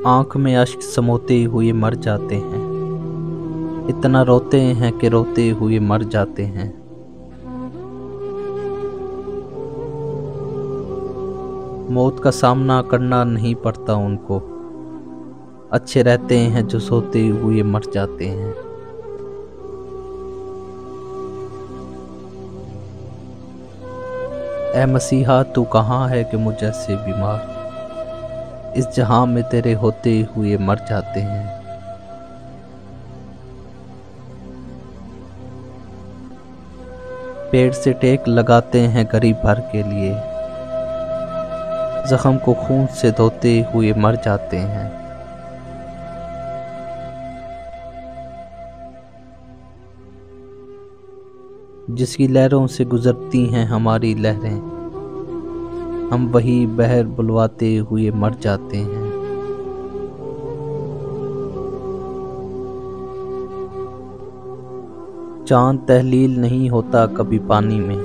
आँख में अश्क समोते हुए मर जाते हैं। इतना रोते हैं कि रोते हुए मर जाते हैं। मौत का सामना करना नहीं पड़ता उनको, अच्छे रहते हैं जो सोते हुए मर जाते हैं। ऐ मसीहा तू कहाँ है कि मुझ जैसे बीमार इस जहां में तेरे होते हुए मर जाते हैं। पेड़ से टेक लगाते हैं गरीब भर के लिए, जख्म को खून से धोते हुए मर जाते हैं। जिसकी लहरों से गुजरती हैं हमारी लहरें, हम वही बहर बुलवाते हुए मर जाते हैं। चांद तहलील नहीं होता कभी पानी में,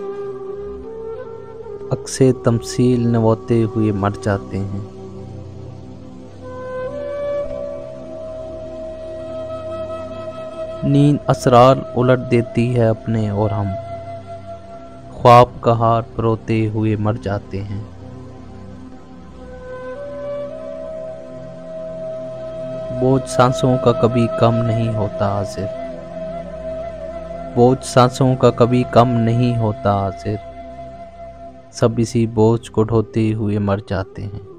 अक्से तमसील नवाते हुए मर जाते हैं। नींद असरार उलट देती है अपने और हम ख्वाब का हार परोते हुए मर जाते हैं। बोझ सांसों का कभी कम नहीं होता हाजिर, बोझ सांसों का कभी कम नहीं होता हाजिर, सब इसी बोझ को ढोते हुए मर जाते हैं।